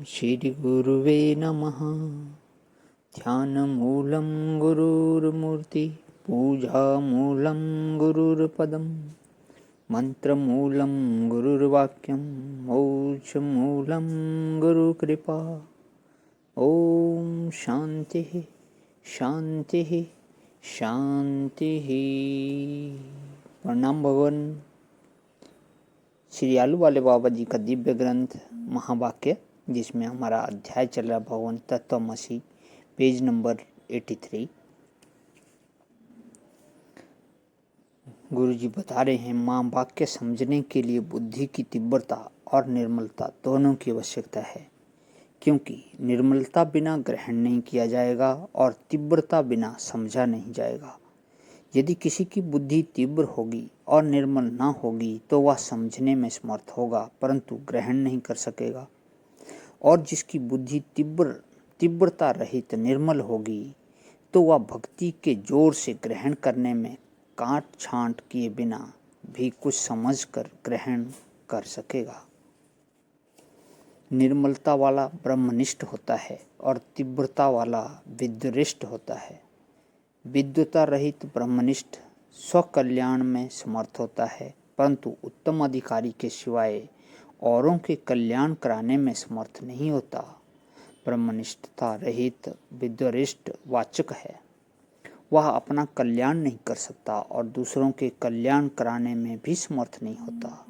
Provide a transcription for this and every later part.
श्रीगुरुवे नमः। ध्यानमूलं गुरुर्मूर्ति, पूजामूलं गुरुर्पदं, मन्त्रमूलं गुरुर्वाक्यं, मोक्षमूलं गुरुकृपा। ओम शांति शांति शांति। प्रणाम भगवान। श्री आलू वाले बाबा जी का दिव्य ग्रंथ महावाक्य, जिसमें हमारा अध्याय चल रहा भगवान तत्वमसि, पेज नंबर 83। गुरु जी बता रहे हैं, माँ वाक्य समझने के लिए बुद्धि की तीव्रता और निर्मलता दोनों की आवश्यकता है, क्योंकि निर्मलता बिना ग्रहण नहीं किया जाएगा और तीव्रता बिना समझा नहीं जाएगा। यदि किसी की बुद्धि तीव्र होगी और निर्मल ना होगी तो वह समझने में समर्थ होगा, परंतु ग्रहण नहीं कर सकेगा। और जिसकी बुद्धि तीव्रता रहित निर्मल होगी तो वह भक्ति के जोर से ग्रहण करने में काट छांट किए बिना भी कुछ समझकर ग्रहण कर सकेगा। निर्मलता वाला ब्रह्मनिष्ठ होता है और तीव्रता वाला विद्वेष्ट होता है। विद्वता रहित ब्रह्मनिष्ठ स्वकल्याण में समर्थ होता है, परंतु उत्तम अधिकारी के सिवाय औरों के कल्याण कराने में समर्थ नहीं होता। ब्रह्मनिष्ठता रहित विद्वरिष्ठ वाचक है, वह अपना कल्याण नहीं कर सकता और दूसरों के कल्याण कराने में भी समर्थ नहीं होता।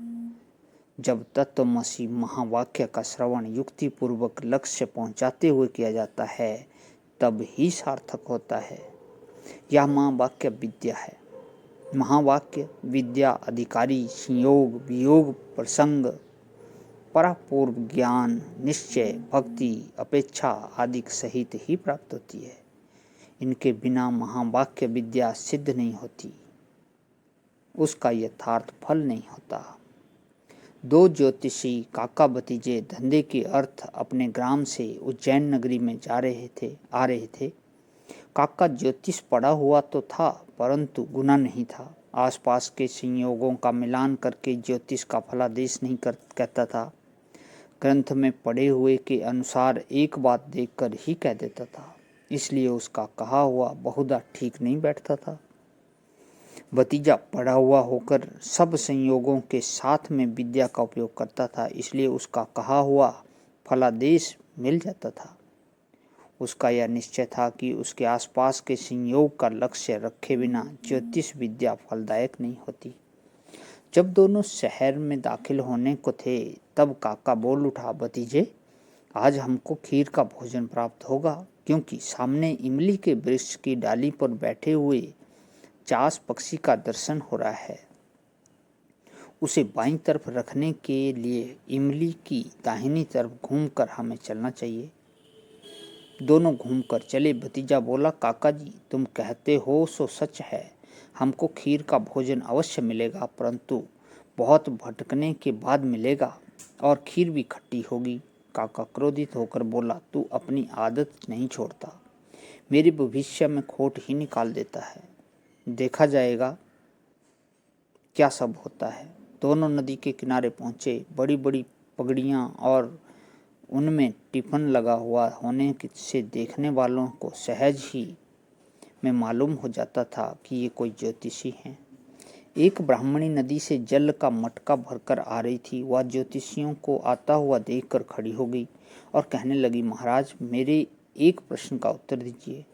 जब तत्वमसि महावाक्य का श्रवण युक्ति पूर्वक लक्ष्य पहुंचाते हुए किया जाता है, तब ही सार्थक होता है। यह महावाक्य विद्या है। महावाक्य विद्या अधिकारी संयोग वियोग प्रसंग परापूर्व ज्ञान निश्चय भक्ति अपेक्षा आदि सहित ही प्राप्त होती है। इनके बिना महावाक्य विद्या सिद्ध नहीं होती, उसका यथार्थ फल नहीं होता। दो ज्योतिषी काका भतीजे धंधे के अर्थ अपने ग्राम से उज्जैन नगरी में आ रहे थे। काका ज्योतिष पढ़ा हुआ तो था, परंतु गुना नहीं था। आसपास के संयोगों का मिलान करके ज्योतिष का फलादेश नहीं कहता था। ग्रंथ में पढ़े हुए के अनुसार एक बात देखकर ही कह देता था, इसलिए उसका कहा हुआ बहुधा ठीक नहीं बैठता था। भतीजा पढ़ा हुआ होकर सब संयोगों के साथ में विद्या का उपयोग करता था, इसलिए उसका कहा हुआ फलादेश मिल जाता था। उसका यह निश्चय था कि उसके आसपास के संयोग का लक्ष्य रखे बिना ज्योतिष विद्या फलदायक नहीं होती। जब दोनों शहर में दाखिल होने को थे, तब काका बोल उठा, भतीजे आज हमको खीर का भोजन प्राप्त होगा, क्योंकि सामने इमली के वृक्ष की डाली पर बैठे हुए चास पक्षी का दर्शन हो रहा है। उसे बाईं तरफ रखने के लिए इमली की दाहिनी तरफ घूमकर हमें चलना चाहिए। दोनों घूमकर चले। भतीजा बोला, काका जी तुम कहते हो सो सच है, हमको खीर का भोजन अवश्य मिलेगा, परंतु बहुत भटकने के बाद मिलेगा और खीर भी खट्टी होगी। काका क्रोधित होकर बोला, तू अपनी आदत नहीं छोड़ता, मेरे भविष्य में खोट ही निकाल देता है। देखा जाएगा क्या सब होता है। दोनों नदी के किनारे पहुंचे। बड़ी बड़ी पगड़ियां और उनमें टिफन लगा हुआ होने से देखने वालों को सहज ही में मालूम हो जाता था कि ये कोई ज्योतिषी हैं। एक ब्राह्मणी नदी से जल का मटका भरकर आ रही थी। वह ज्योतिषियों को आता हुआ देखकर खड़ी हो गई और कहने लगी, महाराज मेरे एक प्रश्न का उत्तर दीजिए।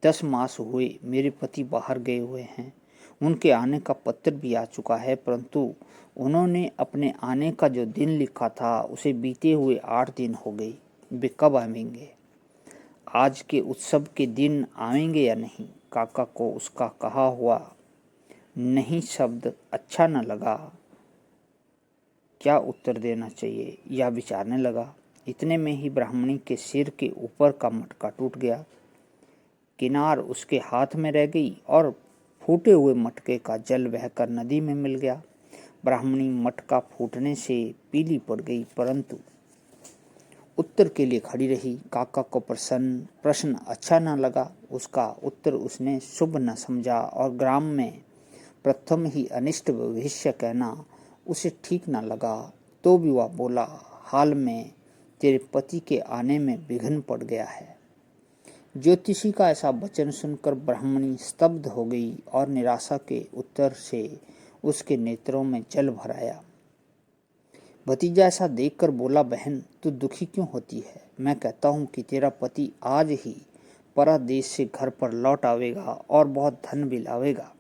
10 मास हुए मेरे पति बाहर गए हुए हैं, उनके आने का पत्र भी आ चुका है, परंतु उन्होंने अपने आने का जो दिन लिखा था उसे बीते हुए 8 दिन हो गए। वे कब आवेंगे? आज के उत्सव के दिन आवेंगे या नहीं? काका को उसका कहा हुआ नहीं शब्द अच्छा न लगा। क्या उत्तर देना चाहिए यह विचारने लगा। इतने में ही ब्राह्मणी के सिर के ऊपर का मटका टूट गया। किनार उसके हाथ में रह गई और फूटे हुए मटके का जल बहकर नदी में मिल गया। ब्राह्मणी मटका फूटने से पीली पड़ गई, परंतु उत्तर के लिए खड़ी रही। काका को प्रश्न अच्छा न लगा। उसका उत्तर उसने शुभ न समझा और ग्राम में प्रथम ही अनिष्ट भविष्य कहना उसे ठीक न लगा। तो भी वह बोला, हाल में तेरे पति के आने में विघ्न पड़ गया है। ज्योतिषी का ऐसा वचन सुनकर ब्राह्मणी स्तब्ध हो गई और निराशा के उत्तर से उसके नेत्रों में जल भर आया। भतीजा ऐसा देखकर बोला, बहन तू दुखी क्यों होती है? मैं कहता हूँ कि तेरा पति आज ही परदेश से घर पर लौट आवेगा और बहुत धन भी लावेगा।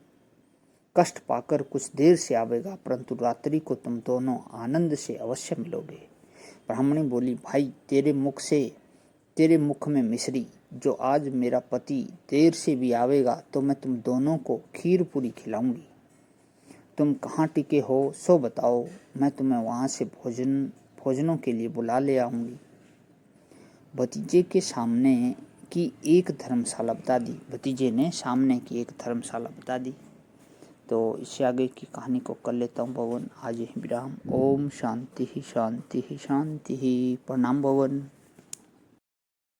कष्ट पाकर कुछ देर से आवेगा, परंतु रात्रि को तुम दोनों आनंद से अवश्य मिलोगे। ब्राह्मणी बोली, भाई तेरे मुख में मिश्री, जो आज मेरा पति देर से भी आवेगा तो मैं तुम दोनों को खीर पूरी खिलाऊंगी। तुम कहाँ टिके हो सो बताओ, मैं तुम्हें वहाँ से भोजनों के लिए बुला ले आऊंगी। भतीजे के सामने की एक धर्मशाला बता दी। भतीजे ने सामने की एक धर्मशाला बता दी। तो इससे आगे की कहानी को कर लेता हूँ पवन। आज ही विराम। ओम शांति ही शांति ही शांति ही। प्रणाम पवन।